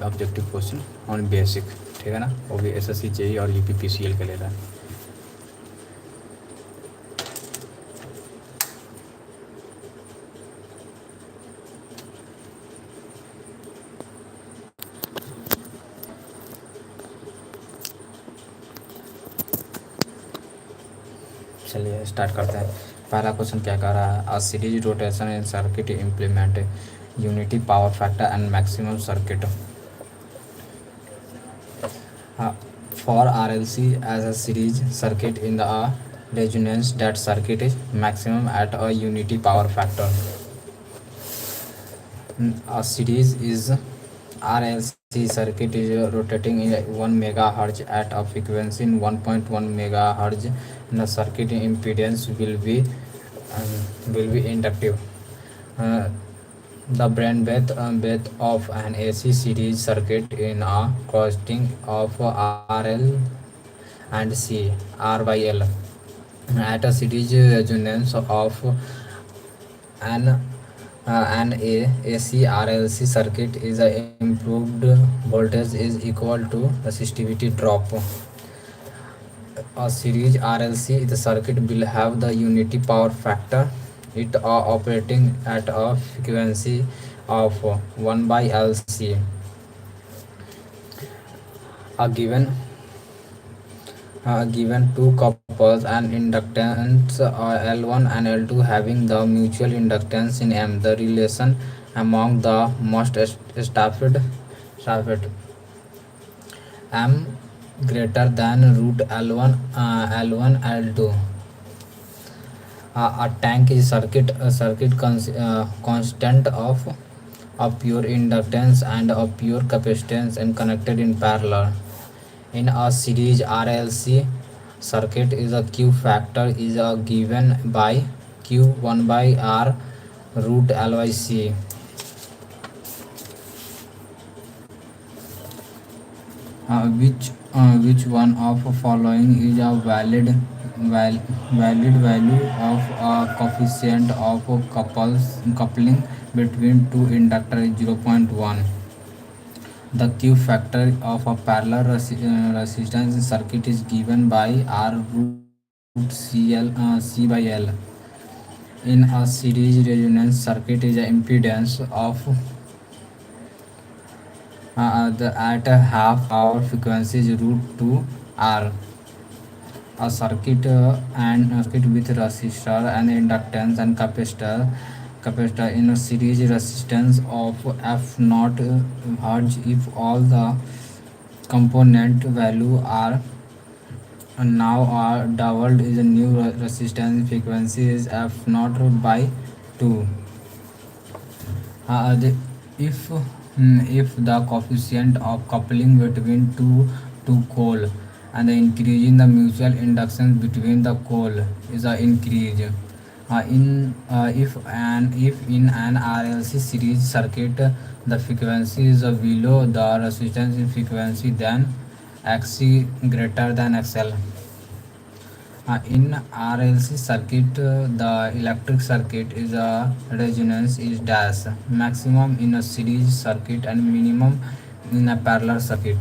Objective question on basic, ठीक है ना, वो भी एसएससी जेई और यूपीपीसीएल के ले रहा है। चलिए स्टार्ट करते हैं। पहला क्वेश्चन क्या कह रहा है, a series rotation in circuit implement unity power factor and maximum circuit for RLC as a series circuit in the resonance that circuit is maximum at a unity power factor. A series is RLC circuit is rotating in 1 megahertz at a frequency in 1.1 megahertz, and the circuit impedance will be inductive. Uh, the bandwidth of an AC series circuit in a consisting of RL and C R by L at a series resonance of an AC RLC circuit is a improved voltage is equal to resistivity drop. A series RLC the circuit will have the unity power factor. It are operating at a frequency of 1 by LC. A given two couples and inductance L1 and L2 having the mutual inductance in M. The relation among the most established M greater than root L1 L2. A tank is circuit constant of a pure inductance and a pure capacitance and connected in parallel. In a series RLC circuit is a Q factor is given by Q1 by R root L by C. Which one of following is a valid value of a coefficient of coupling between two inductors 0.1. The Q factor of a parallel resistance circuit is given by R root C by L. In a series resonance circuit is an impedance of at a half hour frequency is root 2 R. A circuit with resistor and inductance and capacitor in a series resistance of F naught hertz if all the component value are now are doubled is a new resistance frequency is F naught by 2. If the coefficient of coupling between two coil and the increase in the mutual inductance between the coil is a increase. If in an RLC series circuit the frequency is below the resistance in frequency, then Xc greater than XL. In RLC circuit, the electric circuit is a resonance is dash maximum in a series circuit and minimum in a parallel circuit.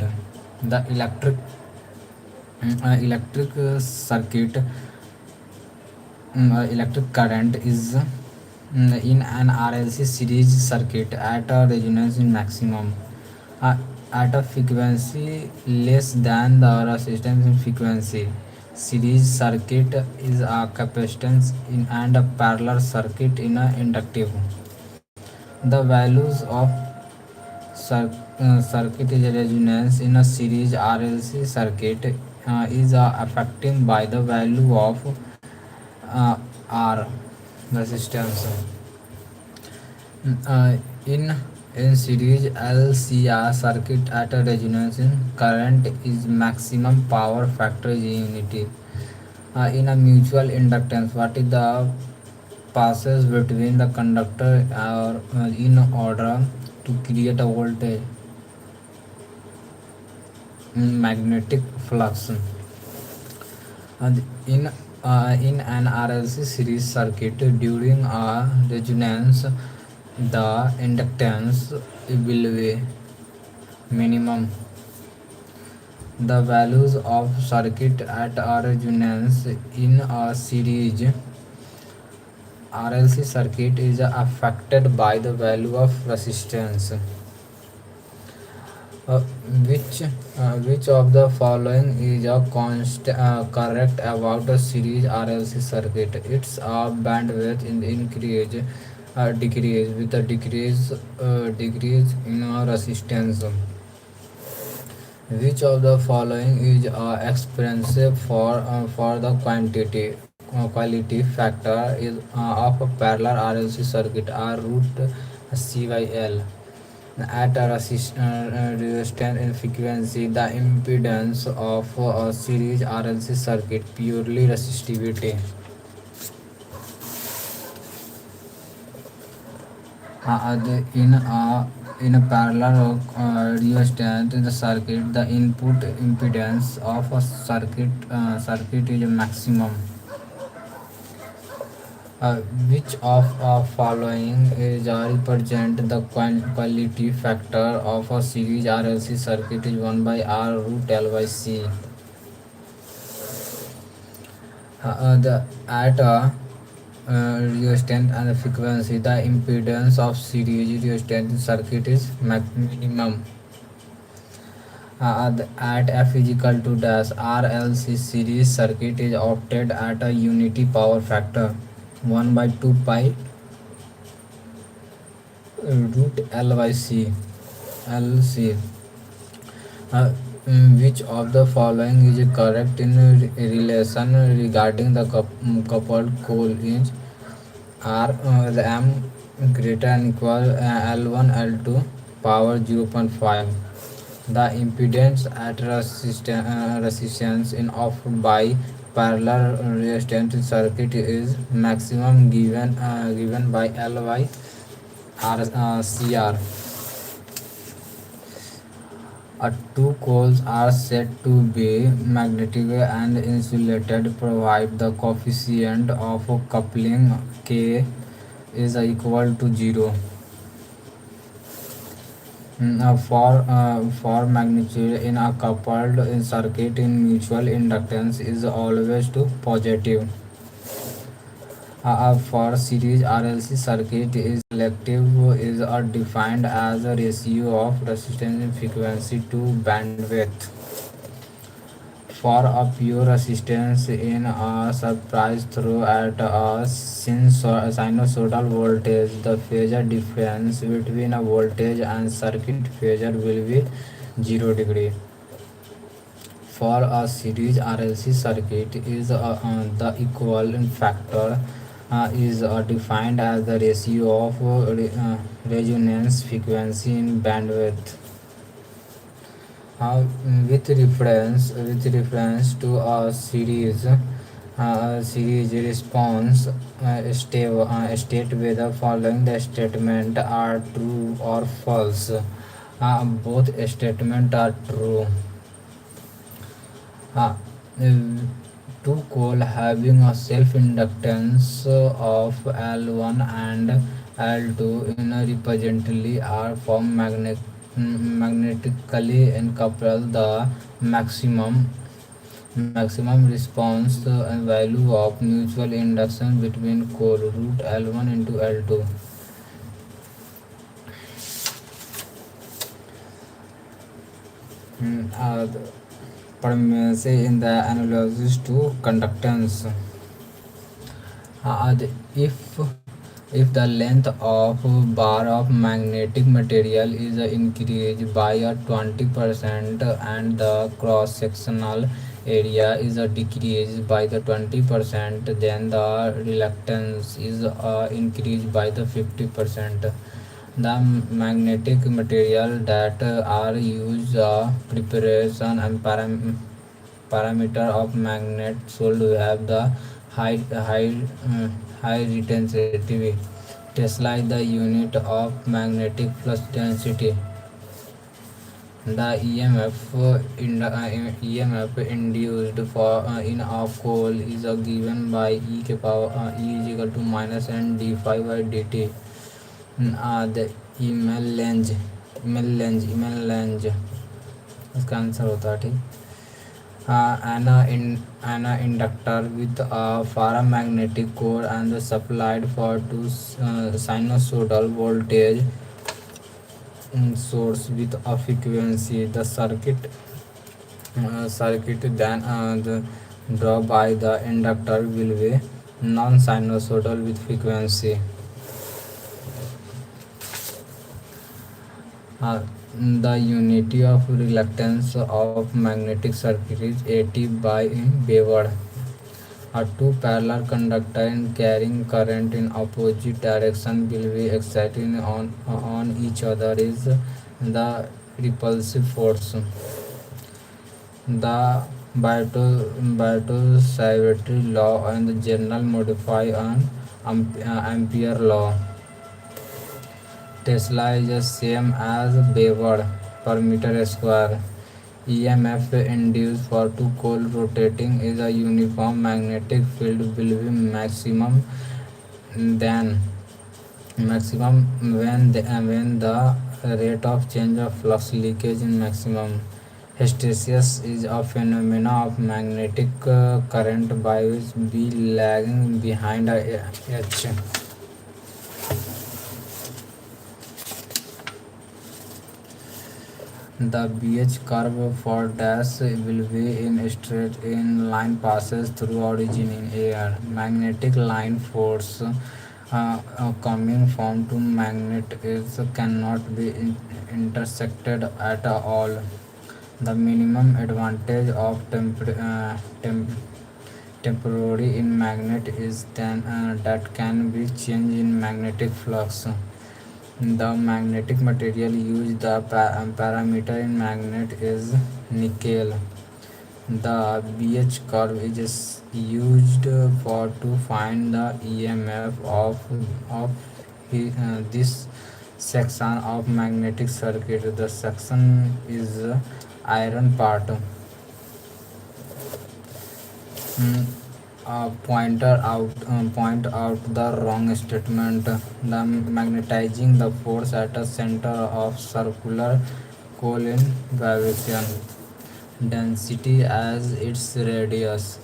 The electric circuit electric current is in an RLC series circuit at a resonance in maximum at a frequency less than the resistance in frequency. Series circuit is a capacitance in and a parallel circuit in a inductive. The values of circuit is a resonance in a series RLC circuit is affecting by the value of R resistance. In series LCR circuit at a resonance current is maximum power factor is unity. In a mutual inductance, what is the passes between the conductor in order to create a voltage? Magnetic flux. In an RLC series circuit during a resonance, the inductance will be minimum. The values of circuit at resonance in a series RLC circuit is affected by the value of resistance. Uh, which of the following is correct about a series RLC circuit? Its bandwidth in increase decrease with a decrease in resistance. Which of the following is expensive for the quality factor is of a parallel RLC circuit are root CYL at a resistance and frequency. The impedance of a series RLC circuit purely resistivity. In a parallel resistant in the circuit, the input impedance of a circuit is maximum. Uh, which of following is represent the quality factor of a series RLC circuit is 1 by R root L by C. The at resistance and frequency, the impedance of series resistance circuit is minimum. At F is equal to dash RLC series circuit is opted at a unity power factor 1 by 2 pi root L by C LC. Uh, which of the following is correct in relation regarding the coupled coil is R RAM greater than equal L1 L2 power 0.5. The impedance at resistance in of by parallel resistance circuit is maximum given by L by R CR. Two coils are said to be magnetic and insulated provided the coefficient of coupling K is equal to 0. For magnitude in a coupled circuit in mutual inductance is always to positive. For series RLC circuit is selective is defined as a ratio of resistance and frequency to bandwidth. For a pure resistance in a surprise through at a sinusoidal voltage, the phasor difference between a voltage and circuit phasor will be 0 degree. For a series RLC circuit is the equivalent factor is defined as the ratio of resonance frequency in bandwidth. uh, with reference to a series response state whether following the statement are true or false. Both statements are true. uh, two coil having a self-inductance of L1 and L2 in a representatively are formed magnetically coupled. The maximum response and value of mutual induction between coil root L1 into L2. Permanency in the analogies to conductance. If the length of bar of magnetic material is increased by a 20% and the cross sectional area is decreased by the 20%, then the reluctance is increased by the 50%. The magnetic material that are used preparation and parameter of magnet should have the high retentivity. Tesla is the unit of magnetic flux density. The EMF induced for in a coil is given by E is equal to minus n d phi by dt. The email length इमेलेंज इसका answer होता है ठीक। An inductor with a paramagnetic core and supplied for two sinusoidal voltage source with a frequency. The circuit then draw by the inductor will be non-sinusoidal with frequency. Uh, the unity of reluctance of magnetic circuit is AT by Weber. A two parallel conductor carrying current in opposite direction will be excited on each other is the repulsive force. The Bartow-Savary law and the general modify on Ampere law. Tesla is the same as Weber per meter square. EMF induced for two coil rotating is a uniform magnetic field will be then maximum when the rate of change of flux linkage is maximum. Hysteresis is a phenomena of magnetic current by which B lagging behind a H. The BH curve for dash will be in straight in line passes through origin in air. Magnetic line force coming from to magnet is cannot be intersected at all. The minimum advantage of temporary in magnet is then that can be changed in magnetic flux. The magnetic material used the parameter in magnet is nickel. The BH curve is used for to find the EMF of this section of magnetic circuit. The section is iron part. Mm, point out the wrong statement. The magnetizing the force at a center of circular coil in vibration density as its radius.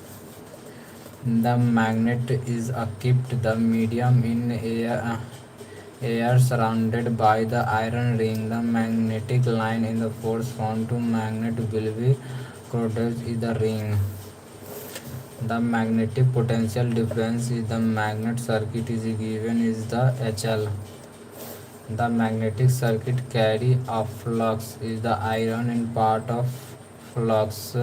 The magnet is kept the medium in air surrounded by the iron ring. The magnetic line in the force found to magnet will be crowded in the ring. The magnetic potential difference in the magnet circuit is given is the HL. The magnetic circuit carry a flux is the iron in part of flux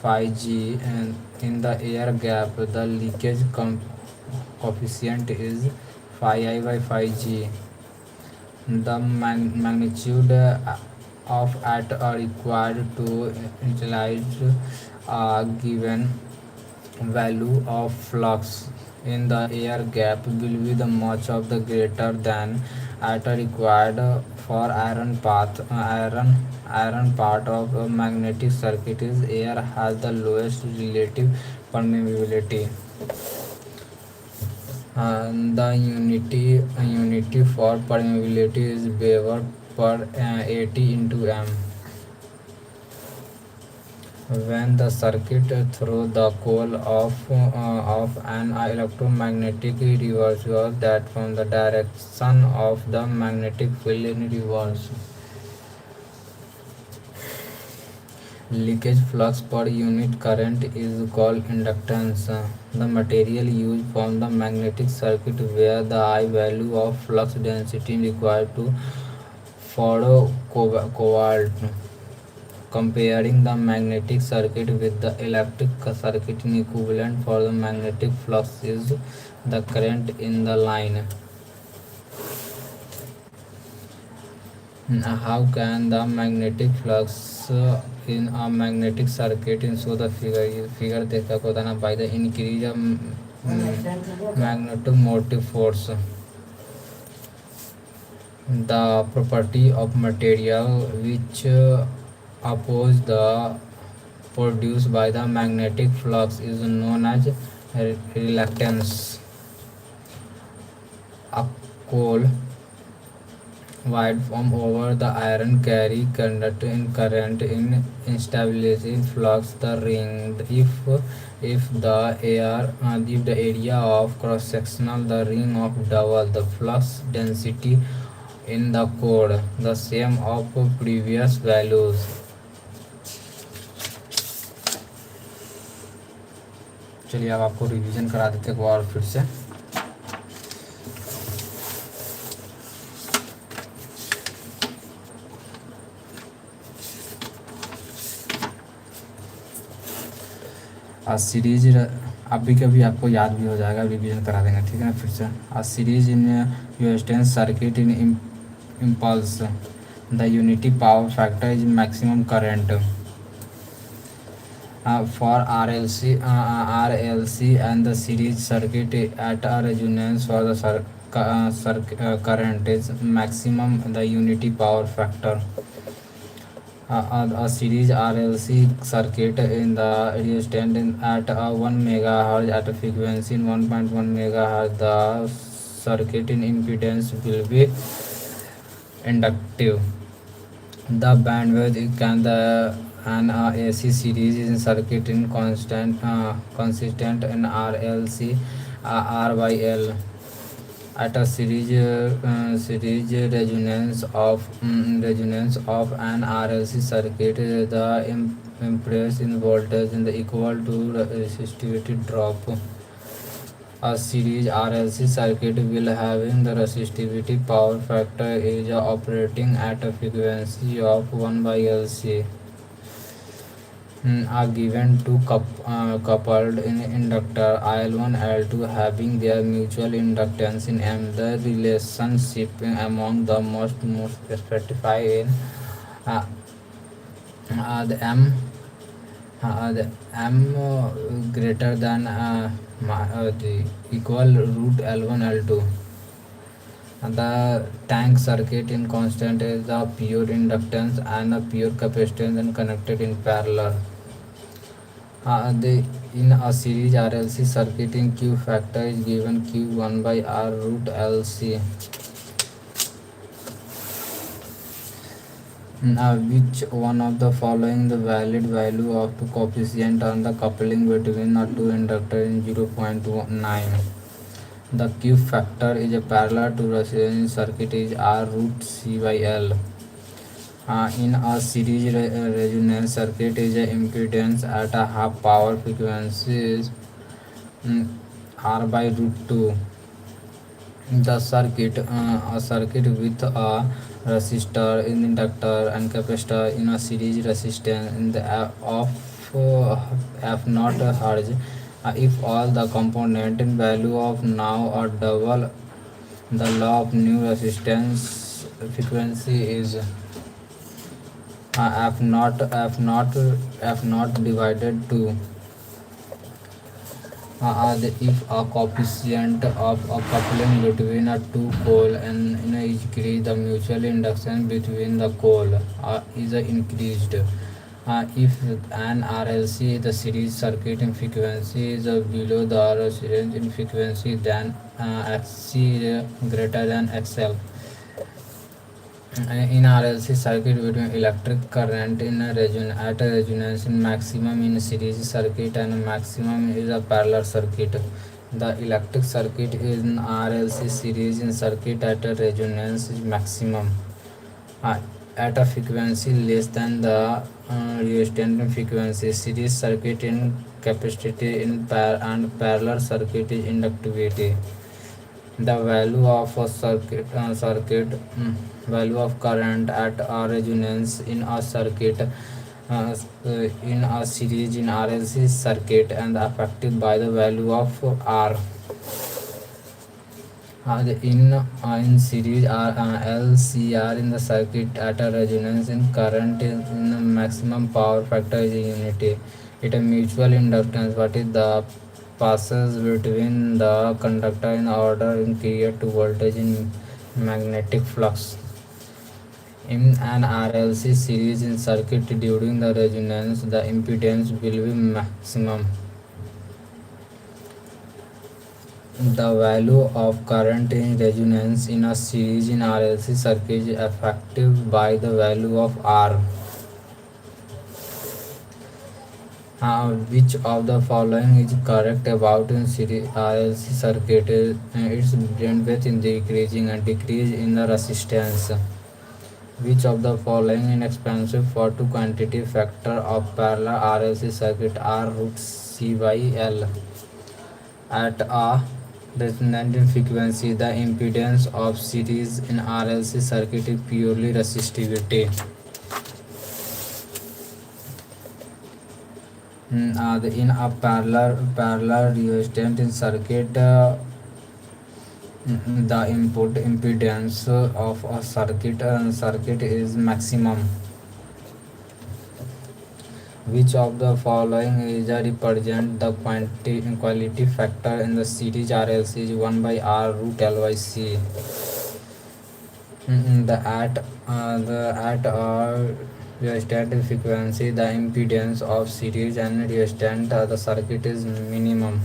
phi g, and in the air gap the leakage coefficient is phi I by phi g. The magnitude of at are required to utilize a given value of flux in the air gap will be the much of the greater than at a required for iron part of a magnetic circuit is air has the lowest relative permeability. The unity for permeability is Weber per 80 into m. When the circuit through the coil of an electromagnetic reverse that from the direction of the magnetic field in reverse. Leakage flux per unit current is called inductance. The material used from the magnetic circuit where the high value of flux density required to follow cobalt. Comparing the magnetic circuit with the electric circuit in equivalent for the magnetic flux is the current in the line. How can the magnetic flux in a magnetic circuit in so the figure देखा को था ना by the increase of magnetomotive force. The property of material which oppose the produced by the magnetic flux is known as reluctance. A coil wide form over the iron carry conduct in current in instability flux the ring if the area of cross sectional the ring of double the flux density in the code the same of previous values. चलिए अब आपको revision करा देते हैं एक बार फिर से. Series अभी कभी आपको याद भी हो जाएगा, रिवीजन करा देंगे, ठीक है ना. फिर से सीरीज इन यूस्टेन circuit in impulse the unity power factor is maximum current for RLC and the series circuit at a resonance for the current is maximum the unity power factor. A series RLC circuit in the resistant at 1 megahertz at a frequency in 1.1 megahertz the circuit in impedance will be inductive. The bandwidth can the an AC series in circuit in consistent in RLC R by L at a series resonance of an RLC circuit the impedance in voltage in the equal to resistivity drop. A series RLC circuit will having the resistivity power factor is operating at a frequency of 1 by LC are given two coupled in inductor IL1 L2 having their mutual inductance in M. The relationship among the most specified in uh, the M greater than the equal root L1 L2. The tank circuit in constant is the pure inductance and the pure capacitance and connected in parallel. In a series RLC circuit in Q factor is given Q1 by R root LC. Which one of the following the valid value of the coefficient on the coupling between the two inductors in 0.9? The Q factor is a parallel to resonance circuit is R root C by L. In a series resonance circuit is a impedance at a half power frequencies R by root 2. The circuit a circuit with a resistor, inductor and capacitor in a series resistance in the of f not hertz. If all the component in value of now are double, the law of new resistance frequency is f not divided to if a coefficient of a coupling between a two coil and in a each case the mutual induction between the coil is increased. If an RLC the series circuit in frequency is below the resistance in frequency then Xc is greater than XL. In RLC circuit between electric current in a region at a resonance in maximum in series circuit and maximum is a parallel circuit. The electric circuit in RLC series in circuit at a resonance is maximum at a frequency less than the resistant frequency. Series circuit in capacity in and parallel circuit is inductivity. The value of a value of current at a resonance in a circuit in a series in RLC circuit and affected by the value of R. In series LCR in the circuit at a resonance in current in the maximum power factor is unity. It a mutual inductance. What is the passes between the conductor in order in create to voltage in magnetic flux. In an RLC series in circuit during the resonance, the impedance will be maximum. The value of current in resonance in a series in RLC circuit is affected by the value of R. Which of the following is correct about in series RLC circuit? Its bandwidth in decreasing and decrease in the resistance. Which of the following inexpensive for two quantity factor of parallel RLC circuit are root C by L? At a resonant frequency, the impedance of series in RLC circuit is purely resistivity. In a parallel resistant in circuit, the input impedance of a circuit is maximum. Which of the following is a represent the quality factor in the series RLC is 1 by R root L by C? The at resistant frequency, the impedance of series and resistant the circuit is minimum.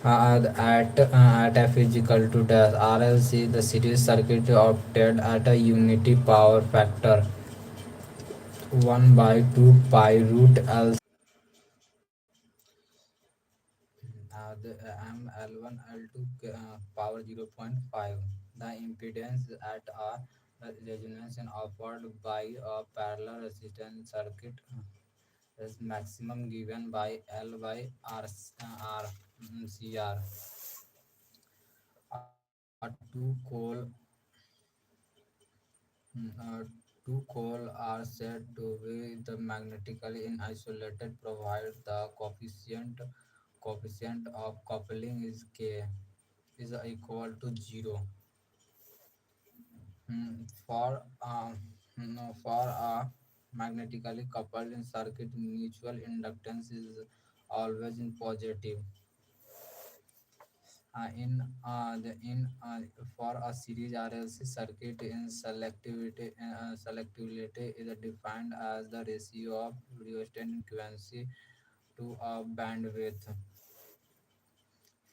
At F is equal to dash RLC, the series circuit opted at a unity power factor 1 by 2 pi root L. The L1 L2 power 0.5. The impedance at a resonance and offered by a parallel resistance circuit is maximum given by L by R CR. A uh, two coal are said to be the magnetically in isolated provide the coefficient of coupling is K is equal to 0. For a magnetically coupled in circuit, mutual inductance is always in positive. In the in For a series RLC circuit, in selectivity is defined as the ratio of resistance frequency to a bandwidth.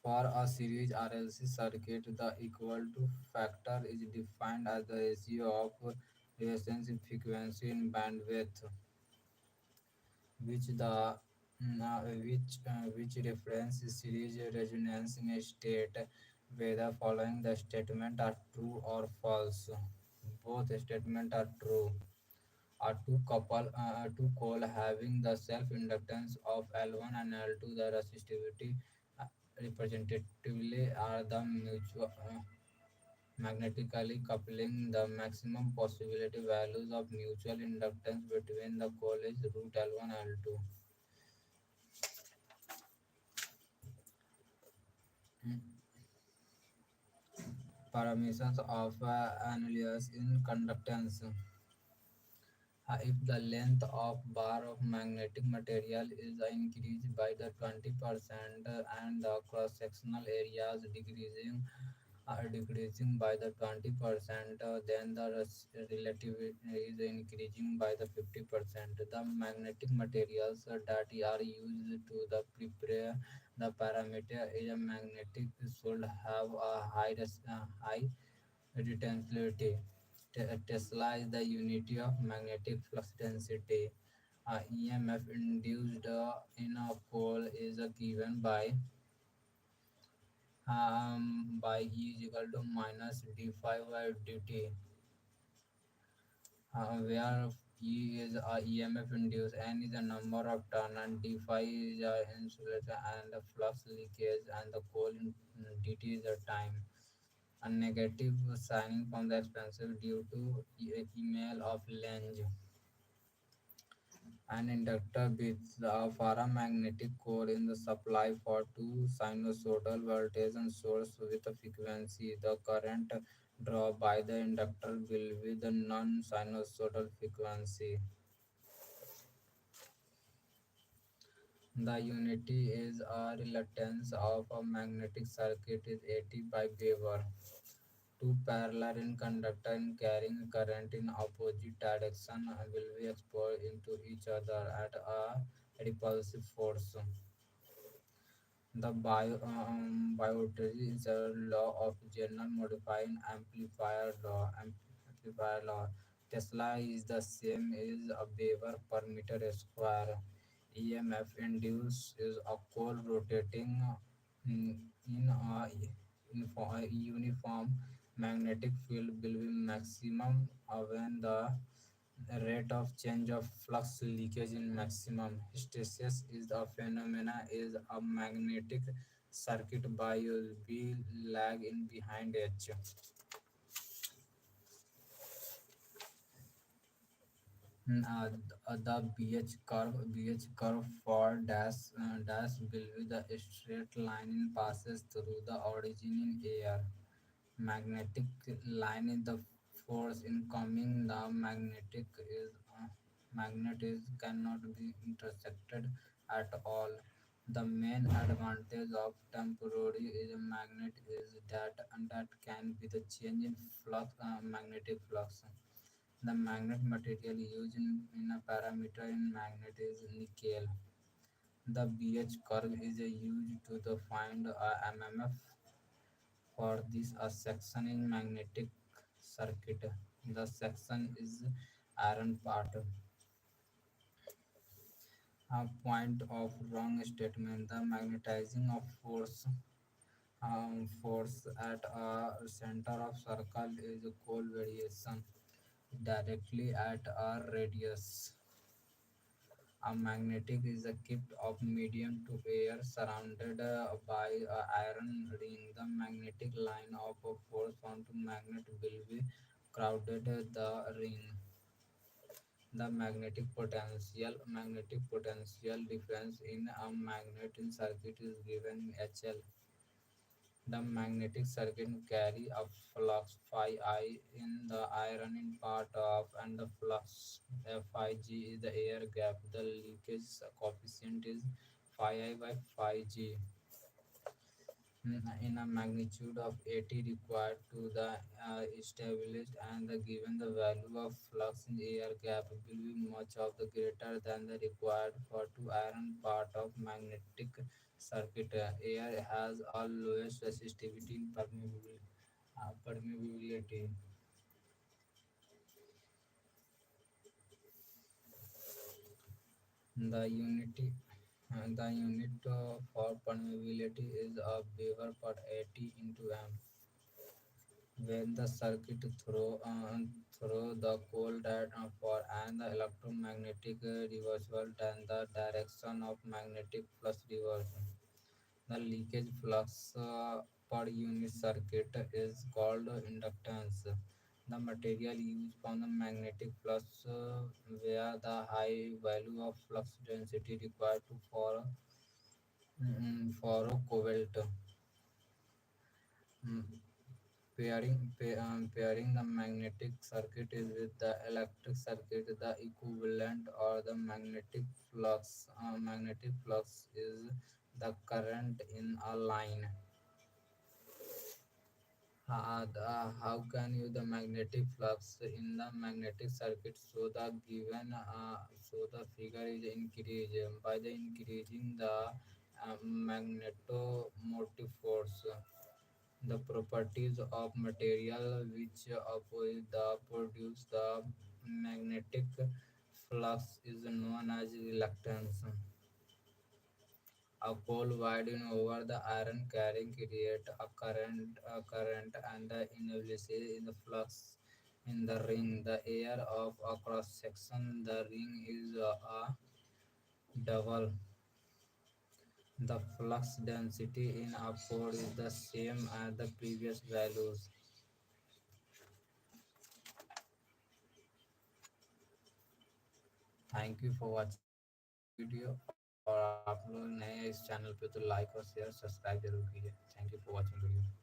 For a series RLC circuit, the equal to factor is defined as the ratio of resistance frequency in bandwidth, which the which reference series resonance in a state whether following the statement are true or false. Both statements are true. Two coil having the self inductance of L1 and L2, the resistivity uh, representatively are the mutual magnetically coupling. The maximum possibility values of mutual inductance between the coil is root L1 L2. Parameters of annulus in conductance. If the length of bar of magnetic material is increased by the 20% and the cross-sectional areas decreasing by the 20%, then the relative is increasing by the 50%. The magnetic materials that are used to the prepare the parameter is a magnetic should have a high retentivity. Tesla is the unity of magnetic flux density. EMF induced in a coil is given by E is equal to minus d5 by dt, where E is EMF induced, N is the number of turn, and d5 is insulator and the flux leakage, and the coil dt is the time. A negative signing from the expensive due to email of Lange. An inductor with a paramagnetic core in the supply for two sinusoidal voltage and source with a frequency. The current drawn by the inductor will be the non-sinusoidal frequency. The unity is a reluctance of a magnetic circuit is 80 by Weber. Two parallel in conductor and carrying current in opposite direction will be exposed into each other at a repulsive force. The bioetry is a law of general modifying amplifier law. Tesla is the same as a Weber per meter square. EMF induced is a core rotating in a uniform magnetic field will be maximum when the rate of change of flux leakage in maximum. Hysteresis is a phenomena is a magnetic circuit by B lag in behind H. The BH curve for dash will be the straight line in passes through the origin in air. Magnetic line is the force incoming. The magnet is cannot be intersected at all. The main advantage of temporary is a magnet is that can be the change in magnetic flux. The magnet material used in a parameter in magnet is nickel. The BH curve is used to find a MMF for this a section in magnetic circuit. The section is iron part. A point of wrong statement. The magnetizing of force at a center of circle is cold variation directly at a radius. A magnetic is a kept of medium to air surrounded by a iron ring. The magnetic line of a force onto magnet will be crowded the ring. The magnetic potential difference in a magnet in circuit is given in HL. The magnetic circuit carry a flux phi I in the iron in part of and the flux phi G is the air gap. The leakage coefficient is phi I by phi G. In a magnitude of 80 required to the established and the given the value of flux in air gap will be much of the greater than the required for two iron part of magnetic circuit. Air has a lowest resistivity in permeability. The unit for permeability is a Weber per 80 into M. When the circuit through the cold for and the electromagnetic reversal then the direction of magnetic flux reversal. The leakage flux per unit circuit is called inductance. The material used from the magnetic flux where the high value of flux density required to for a cobalt. Mm, pairing the magnetic circuit is with the electric circuit, the equivalent or the magnetic flux. Magnetic flux is the current in a line. How can you the magnetic flux in the magnetic circuit so the given so the figure is increased by the increasing the magnetomotive force. The properties of material which produce the magnetic flux is known as reluctance. A pole widening over the iron carrying create a current and the increase in the flux in the ring. The air of a cross section, the ring is a double. The flux density in a pole is the same as the previous values. Thank you for watching this video और आप लोग नए हैं इस channel पे तो like और share subscribe जरूर कीजिए thank you for watching video